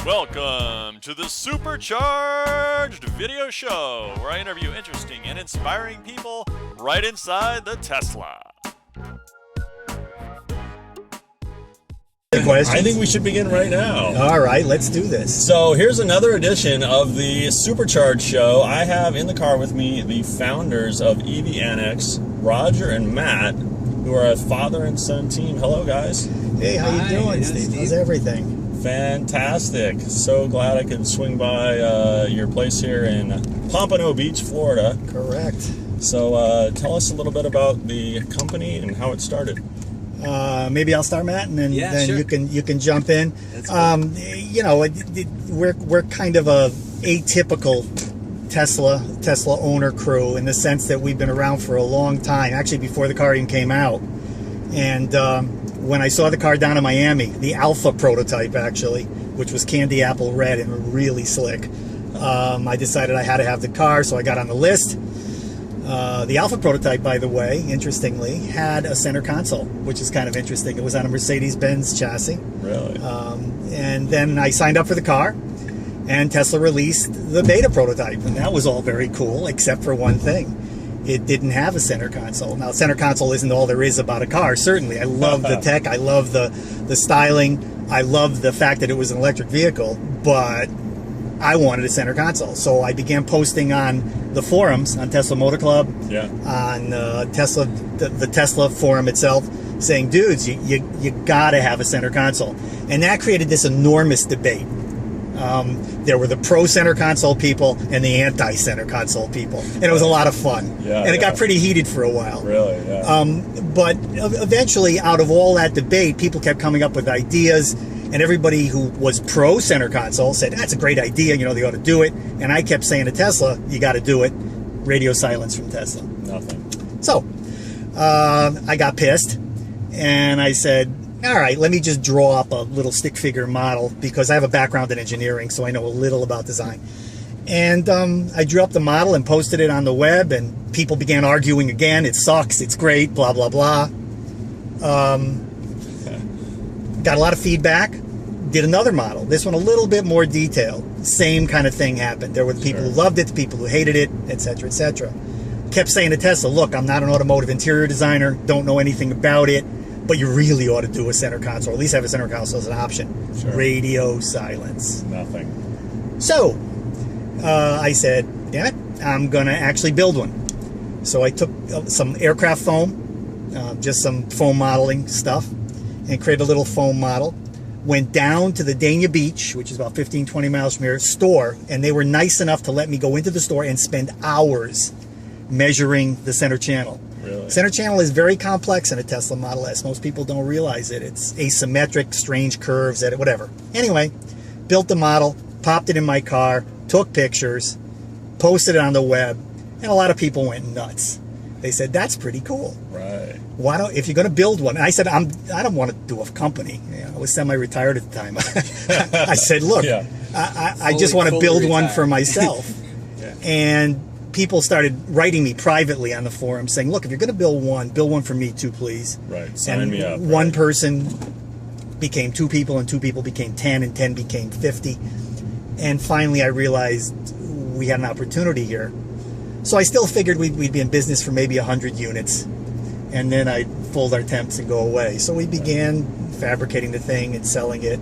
Welcome to the SuperCharged video show, where I interview interesting and inspiring people right inside the Tesla. I think we should begin right now. All right, let's do this. So here's another edition of the SuperCharged show. I have in the car with me the founders of EVANNEX, Roger and Matt, who are a father and son team. Hello, guys. Hey, how you doing, Steve? How's everything? Fantastic. So glad I could swing by your place here in Pompano Beach, Florida. Correct. So tell us a little bit about the company and how it started. Maybe I'll start, Matt, and then, sure. you can jump in. You know, we're kind of a atypical Tesla owner crew in the sense that we've been around for a long time, actually before the car even came out. And when I saw the car down in Miami, the Alpha prototype actually, which was candy apple red and really slick, I decided I had to have the car, so I got on the list. The Alpha prototype, by the way, interestingly, had a center console, which is kind of interesting. It was on a Mercedes-Benz chassis. Really? And then I signed up for the car, and Tesla released the beta prototype, and that was all very cool, except for one thing. It didn't have a center console. Now, center console isn't all there is about a car, certainly. I love the tech. I love the styling. I love the fact that it was an electric vehicle, but I wanted a center console. So I began posting on the forums, on Tesla Motor Club, on Tesla, the Tesla forum itself, saying, dudes, you gotta have a center console. And that created this enormous debate. There were the pro center console people and the anti center console people, and it was a lot of fun. And it got pretty heated for a while. Really? Yeah. But eventually, out of all that debate, people kept coming up with ideas, and everybody who was pro center console said, that's a great idea, you know, they ought to do it. And I kept saying to Tesla, you got to do it. Radio silence from Tesla. Nothing. So I got pissed, and I said, all right, let me just draw up a little stick figure model, because I have a background in engineering, so I know a little about design. And I drew up the model and posted it on the web, and people began arguing again. It sucks, it's great, blah, blah, blah. Got a lot of feedback. Did another model. This one a little bit more detailed. Same kind of thing happened. There were the people who loved it, the people who hated it, etc., etc. Kept saying to Tesla, look, I'm not an automotive interior designer, don't know anything about it, but you really ought to do a center console, or at least have a center console as an option. Sure. Radio silence. Nothing. So I said, damn it, I'm going to actually build one. So I took some aircraft foam, just some foam modeling stuff, and created a little foam model. Went down to the Dania Beach, which is about 15, 20 miles from here, store, and they were nice enough to let me go into the store and spend hours measuring the center channel. Really? Center channel is very complex in a Tesla Model S. Most people don't realize it. It's asymmetric, strange curves, whatever. Anyway, built the model, popped it in my car, took pictures, posted it on the web, and a lot of people went nuts. They said, that's pretty cool. Right. Why don't, if you're going to build one, and I said, I don't want to do a company. You know, I was semi-retired at the time. I said, look, I just want to build one for myself. And people started writing me privately on the forum saying, look, if you're going to build one for me too, please. Right. Sign me up. One person became 2 people, and 2 people became 10, and 10 became 50. And finally I realized we had an opportunity here. So I still figured we'd be in business for maybe 100 units, and then I'd fold our tents and go away. So we began fabricating the thing and selling it,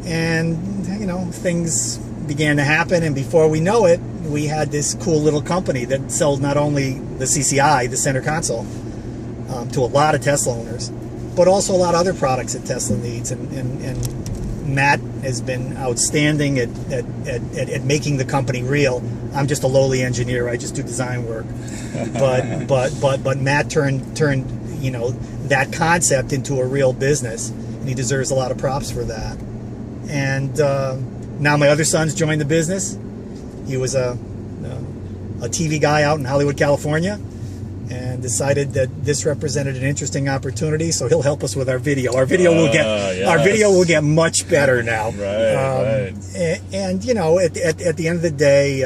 and you know, things began to happen, and before we know it, we had this cool little company that sold not only the CCI, the center console, to a lot of Tesla owners, but also a lot of other products that Tesla needs. And Matt has been outstanding at making the company real. I'm just a lowly engineer. I just do design work. But Matt turned you know, that concept into a real business, and he deserves a lot of props for that. And now my other son's joined the business. He was a TV guy out in Hollywood, California, and decided that this represented an interesting opportunity, so he'll help us with our video. Our video will get much better now. Right. And you know, at the end of the day,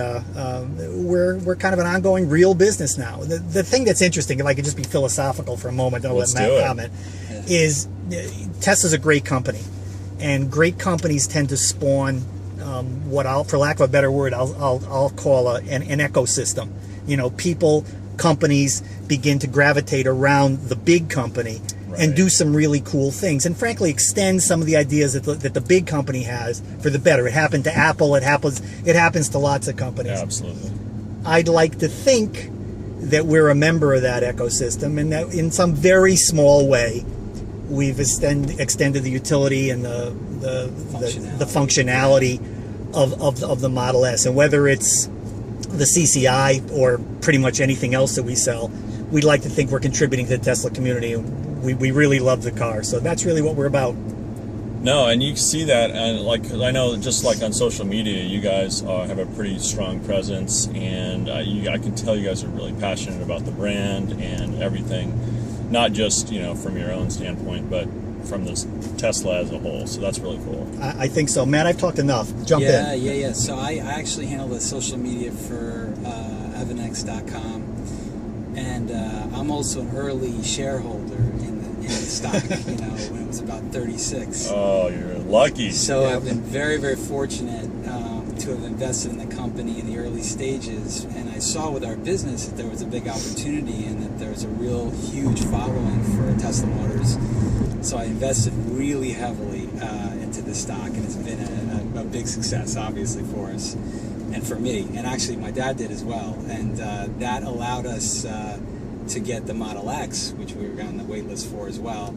we're kind of an ongoing real business now. The thing that's interesting, if I could just be philosophical for a moment, I'll let Matt comment, is Tesla's a great company. And great companies tend to spawn what I'll, for lack of a better word, I'll call an ecosystem. You know, people, companies begin to gravitate around the big company and do some really cool things, and frankly extend some of the ideas that the big company has for the better. It happened to Apple. It happens to lots of companies. Yeah, absolutely. I'd like to think that we're a member of that ecosystem, and that in some very small way we've extended the utility and the functionality of the Model S. And whether it's the CCI or pretty much anything else that we sell, we'd like to think we're contributing to the Tesla community, and we really love the car. So that's really what we're about. No, and you see that, and like I know, just like on social media, you guys have a pretty strong presence, and I can tell you guys are really passionate about the brand and everything, not just from your own standpoint, but from this Tesla as a whole. So that's really cool. I think so, Matt. I've talked enough. Jump in. Yeah. So I actually handle the social media for EVANNEX.com, and I'm also an early shareholder in the stock. When it was about 36. Oh, you're lucky. So I've been very, very fortunate to have invested in the company in the early stages, and I saw with our business that there was a big opportunity and that there was a real huge following for Tesla Motors. So I invested really heavily into the stock, and it's been a big success, obviously, for us and for me. And actually, my dad did as well, and that allowed us to get the Model X, which we were on the wait list for as well.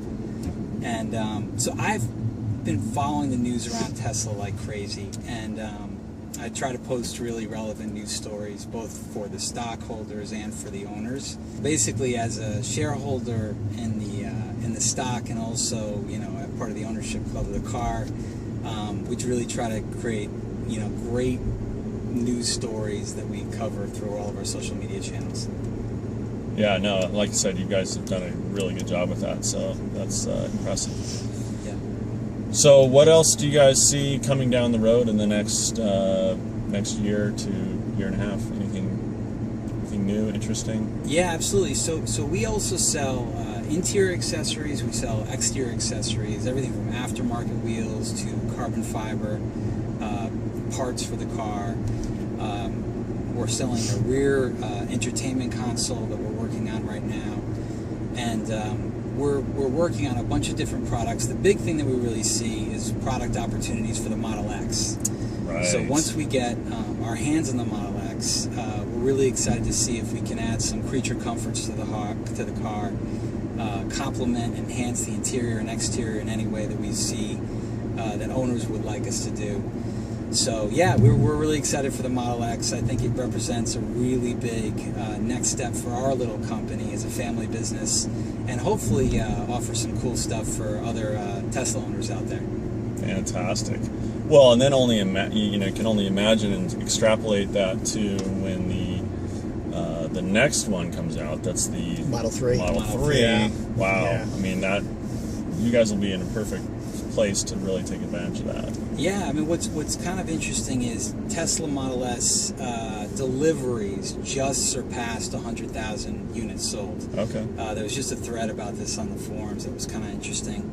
And so I've been following the news around Tesla like crazy, and I try to post really relevant news stories, both for the stockholders and for the owners. Basically, as a shareholder in the stock, and also part of the ownership club of the car, we really try to create great news stories that we cover through all of our social media channels. Yeah, no, like I said, you guys have done a really good job with that, so that's impressive. Yeah. So what else do you guys see coming down the road in the next year to year and a half? Anything new, interesting? Yeah, absolutely. So we also sell interior accessories, we sell exterior accessories, everything from aftermarket wheels to carbon fiber parts for the car. We're selling a rear entertainment console that we're working on right now, and we're working on a bunch of different products. The big thing that we really see is product opportunities for the Model X. Right. So once we get our hands on the Model X, we're really excited to see if we can add some creature comforts to the car, complement, enhance the interior and exterior in any way that we see that owners would like us to do. So yeah, we're really excited for the Model X. I think it represents a really big next step for our little company as a family business, and hopefully offer some cool stuff for other Tesla owners out there. Fantastic. Well, and then can only imagine and extrapolate that to when the next one comes out. That's the Model 3. Model 3. Yeah. Wow. Yeah. I mean, that you guys will be in a perfect place to really take advantage of that. Yeah, I mean, what's kind of interesting is Tesla Model S deliveries just surpassed 100,000 units sold. Okay. There was just a thread about this on the forums that was kind of interesting.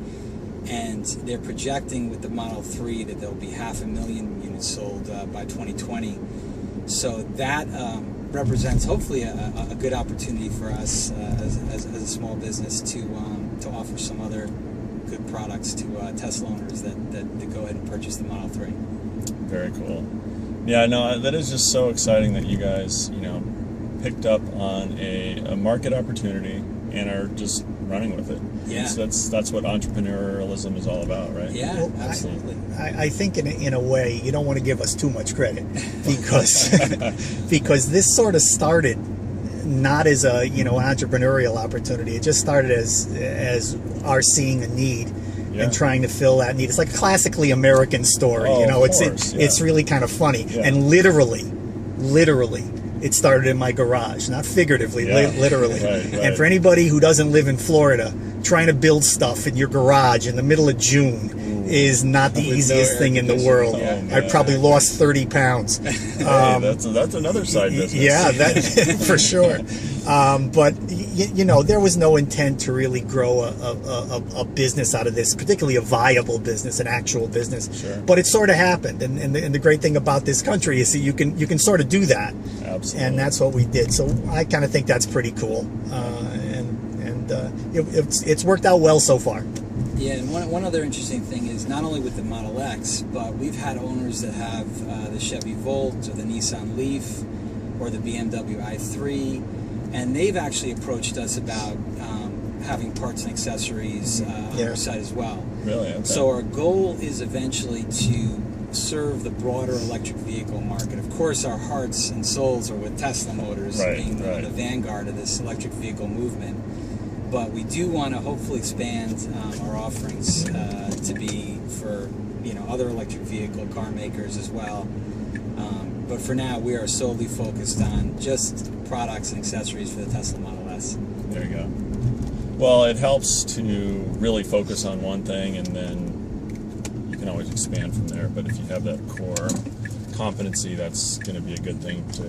And they're projecting with the Model 3 that there'll be 500,000 units sold by 2020. So that represents hopefully a good opportunity for us as a small business to offer some other good products to Tesla owners that go ahead and purchase the Model 3. Very cool. Yeah, no, that is just so exciting that you guys, picked up on a market opportunity and are just running with it. Yeah. That's what entrepreneurialism is all about, right? Yeah, Well, absolutely. I think in a way you don't want to give us too much credit because because this sort of started not as a entrepreneurial opportunity. It just started as our seeing a need and trying to fill that need. It's like a classically American story. Oh, It's really kind of funny. Yeah. And literally it started in my garage, not figuratively, literally. Right. And for anybody who doesn't live in Florida, trying to build stuff in your garage in the middle of June is not the easiest thing in the world. Oh, I probably lost 30 pounds. Hey, that's another side business. Yeah, that for sure. But you know, there was no intent to really grow a business out of this, particularly a viable business, an actual business. Sure. But it sort of happened, and the great thing about this country is that you can sort of do that. Absolutely. And that's what we did. So I kind of think that's pretty cool, it's worked out well so far. Yeah, and one other interesting thing is not only with the Model X, but we've had owners that have the Chevy Volt or the Nissan Leaf or the BMW i3, and they've actually approached us about having parts and accessories on their site as well. Really? Okay. So our goal is eventually to serve the broader electric vehicle market. Of course, our hearts and souls are with Tesla Motors, being the vanguard of this electric vehicle movement. But we do want to hopefully expand our offerings to be for other electric vehicle car makers as well. But for now, we are solely focused on just products and accessories for the Tesla Model S. There you go. Well, it helps to really focus on one thing, and then you can always expand from there. But if you have that core competency, that's going to be a good thing to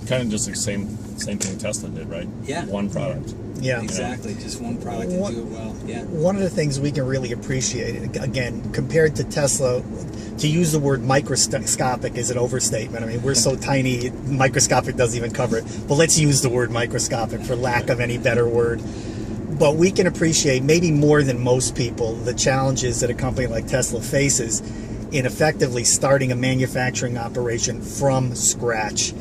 kind of just the same thing Tesla did, right? Yeah. One product. Yeah. Exactly. Just one product and do it well. Yeah. One of the things we can really appreciate, again, compared to Tesla, to use the word microscopic is an overstatement. I mean, we're so tiny, microscopic doesn't even cover it. But let's use the word microscopic for lack of any better word. But we can appreciate, maybe more than most people, the challenges that a company like Tesla faces in effectively starting a manufacturing operation from scratch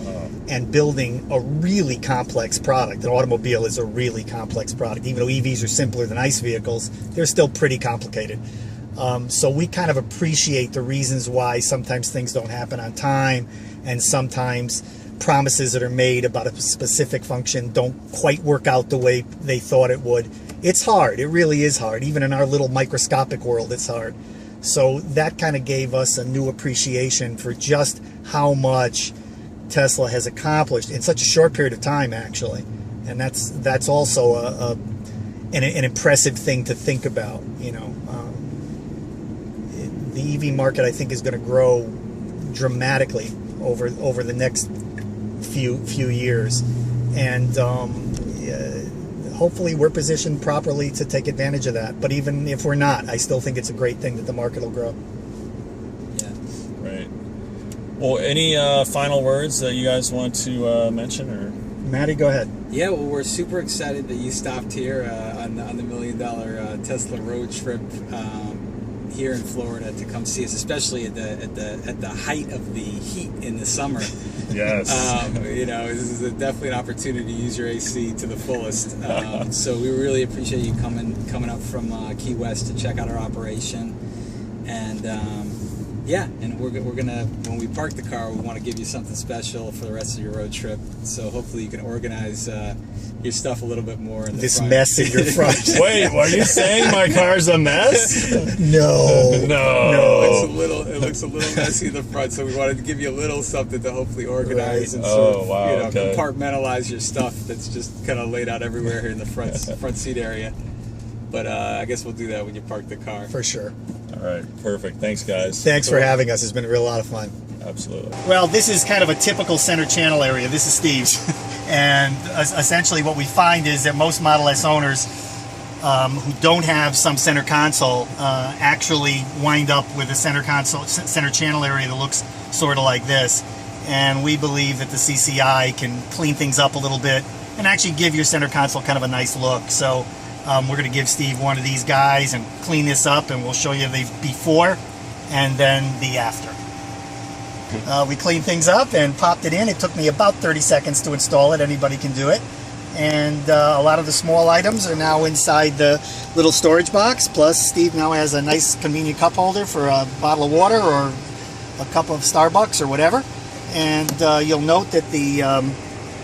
and building a really complex product. An automobile is a really complex product. Even though EVs are simpler than ICE vehicles, they're still pretty complicated. So we kind of appreciate the reasons why sometimes things don't happen on time, and sometimes promises that are made about a specific function don't quite work out the way they thought it would. It's hard. It really is hard. Even in our little microscopic world, it's hard. So that kind of gave us a new appreciation for just how much Tesla has accomplished in such a short period of time, actually. And that's also an impressive thing to think about. The EV market, I think, is going to grow dramatically over the next few years, and hopefully we're positioned properly to take advantage of that. But even if we're not, I still think it's a great thing that the market will grow. Yeah. Right. Well, any final words that you guys want to mention, or Maddie, go ahead. Yeah, well, we're super excited that you stopped here on the $1 million Tesla road trip here in Florida to come see us, especially at the height of the heat in the summer. Yes. This is definitely an opportunity to use your AC to the fullest. So we really appreciate you coming up from Key West to check out our operation. And and we're gonna, when we park the car, we want to give you something special for the rest of your road trip. So hopefully you can organize your stuff a little bit more in the This front. mess in your front. Wait, are you saying my car's a mess? No. It looks a little messy in the front, so we wanted to give you a little something to hopefully organize and compartmentalize your stuff that's just kind of laid out everywhere here in the front seat area. But I guess we'll do that when you park the car. For sure. All right, perfect. Thanks, guys. Thanks for having us. It's been a real lot of fun. Absolutely. Well, this is kind of a typical center channel area. This is Steve's. And essentially what we find is that most Model S owners who don't have some center console actually wind up with a center channel area that looks sort of like this. And we believe that the CCI can clean things up a little bit and actually give your center console kind of a nice look. So we're going to give Steve one of these guys and clean this up, and we'll show you the before and then the after. We cleaned things up and popped it in. It took me about 30 seconds to install it. Anybody can do it. And a lot of the small items are now inside the little storage box. Plus, Steve now has a nice convenient cup holder for a bottle of water or a cup of Starbucks or whatever. And you'll note that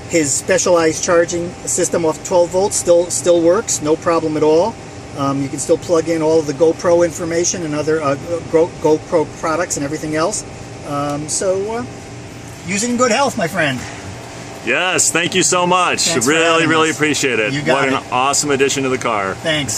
his specialized charging system of 12 volts still works, no problem at all. You can still plug in all of the GoPro information and other GoPro products and everything else. So use it in good health, my friend. Yes, thank you so much. Thanks for Really, having really us. appreciate it. You got What an awesome addition to the car. Thanks.